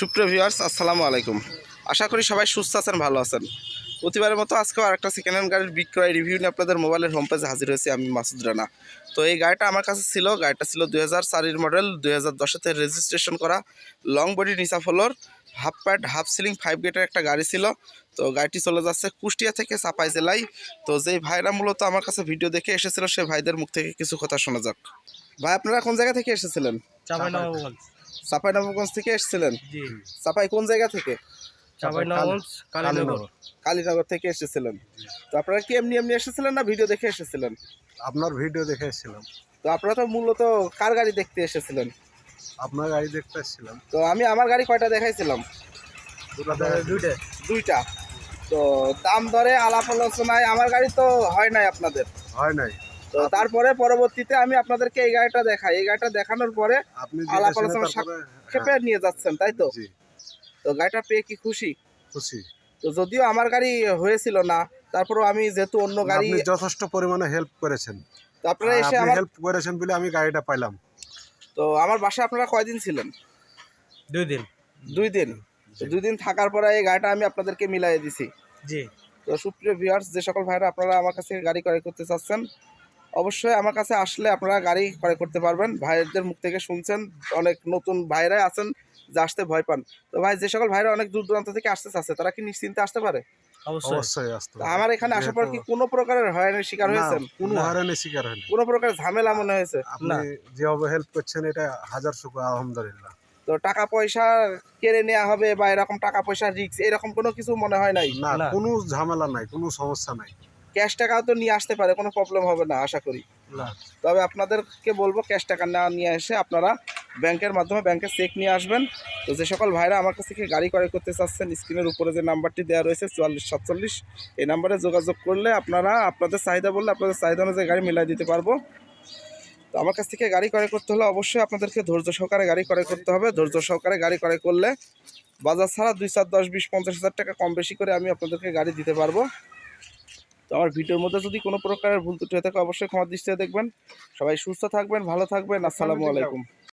সুপ্রিয় ভিউয়ার্স, আসসালামু আলাইকুম। আশা করি সবাই সুস্থ আছেন, ভালো আছেন। প্রতিবারের মতো আজকেও আরেকটা সেকেন্ড হ্যান্ড গাড়ির বিক্রয় রিভিউ নিয়ে আপনাদের মোবাইলের হোম পেজে হাজির হয়েছি আমি মাসুদ রানা। তো এই গাড়িটা আমার কাছে ছিল, গাড়িটা ছিল 2004 মডেল, 2010-তে রেজিস্ট্রেশন করা, লং বডি নিসা floor, half pad half ceiling 5 গেটের একটা গাড়ি ছিল। তো গাড়িটি চলে যাচ্ছে কুষ্টিয়া থেকে চাপাই জেলায়। তো যেই ভাইরা মূলত আমার কাছে ভিডিও দেখে এসেছিল সেই ভাইদের মুখ থেকে কিছু কথা শোনা যাক। ভাই, আপনারা কোন জায়গা থেকে এসেছিলেন? চাঁপাইনবাবগঞ্জ থেকে এসেছিলেন? জি। চাপাই কোন জায়গা থেকে? চাঁপাইনবাবগঞ্জ কালীনগর থেকে এসেছিলেন। তো আপনারা কি এমনি এমনি এসেছিলেন না ভিডিও দেখে এসেছিলেন? আপনার ভিডিও দেখে এসেছিলাম। তো আপনারা তো মূলত কার গাড়ি দেখতে এসেছিলেন? আপনার গাড়ি দেখতে এসেছিলাম। তো আমি আমার গাড়ি কয়টা দেখাইছিলাম? দুইটা। তো দাম ধরে আলাপ আলোচনায় আমার গাড়ি তো হয় নাই আপনাদের। হয় নাই। তো তারপরে পরবর্তীতে আমি আপনাদেরকে এই গাড়িটা দেখাই, এই গাড়িটা দেখানোর পরে আপনি আলাপ আলোচনা সাপেক্ষে নিয়ে যাচ্ছেন, তাই তো? জি, তো গাড়িটা পেয়ে কি খুশি? খুশি। তো যদিও আমার গাড়ি হয়েছিল না, তারপরেও আমি যেহেতু অন্য গাড়ি, আপনি যথেষ্ট পরিমাণে হেল্প করেছেন। তো আপনারা এসে আপনি আমার হেল্প করেছেন বলে আমি গাড়িটা পাইলাম। তো আমার বাসায় আপনারা কয়দিন ছিলেন? 2 দিন। 2 দিন। তো 2 দিন থাকার পরে এই গাড়িটা আমি আপনাদেরকে মিলাই দিছি। জি। তো সুপ্রিয় ভিউয়ার্স, যে সকল ভাইরা আপনারা আমার কাছে গাড়ি ক্রয় করতে চাচ্ছেন, অবশ্যই আমার কাছে আসলে আপনারা গাড়ি ক্রয় করতে পারবেন। ভাইদের মুখ থেকে শুনছেন, অনেক নতুন ভাইরাই আছেন যে আসতে ভয় পান। তো ভাই, যে সকল ভাইরা অনেক দূর দূরান্ত থেকে আসতে চাচ্ছে তারা কি নিশ্চিন্তে আসতে পারে? অবশ্যই আসতে তো হবে। আমার এখানে আসার পর কি কোনো প্রকারের হয়রানির শিকার হয়েছেন? কোনো হয়রানির শিকার হয়নি। কোনো প্রকার ঝামেলা মনে হয়েছে? আপনি যেভাবে হেল্প করছেন এটা হাজার শুকর, আলহামদুলিল্লাহ। তো টাকা পয়সা কেড়ে নেওয়া হবে বা এরকম টাকা পয়সা রিস্ক এরকম কোনো কিছু মনে হয় নাই? না, কোনো ঝামেলা নাই, কোনো সমস্যা নাই। ক্যাশ টাকাও তো নিয়ে আসতে পারে, কোনো প্রবলেম হবে না আশা করি। না। তবে আপনাদেরকে বলবো ক্যাশ টাকা না নিয়ে এসে আপনারা ব্যাংকের মাধ্যমে ব্যাংকের চেক নিয়ে আসবেন। তো যে সকল ভাইরা আমার কাছ থেকে গাড়ি ক্রয় করতে চাচ্ছেন, স্ক্রিনের উপরে যে নাম্বারটি দেওয়া রয়েছে 4447, এই নাম্বারে যোগাযোগ করলে আপনারা আপনাদের চাহিদা বললে আপনাদের চাহিদা অনুযায়ী গাড়ি মিলাই দিতে পারবো। তো আমার কাছ থেকে গাড়ি ক্রয় করতে হলে অবশ্যই আপনাদেরকে ধৈর্য সহকারে গাড়ি ক্রয় করতে হবে। ধৈর্য সহকারে গাড়ি ক্রয় করলে বাজার ছাড়া 2, 4, 10, 20, 50 হাজার টাকা কম বেশি করে আমি আপনাদেরকে গাড়ি দিতে পারবো। তো আমার ভিডিওর মধ্যে যদি কোনো প্রকারের ভুল ত্রুটি হয়ে থাকে অবশ্যই ক্ষমা দৃষ্টিতে দেখবেন। সবাই সুস্থ থাকবেন, ভালো থাকবেন। আসসালামু আলাইকুম।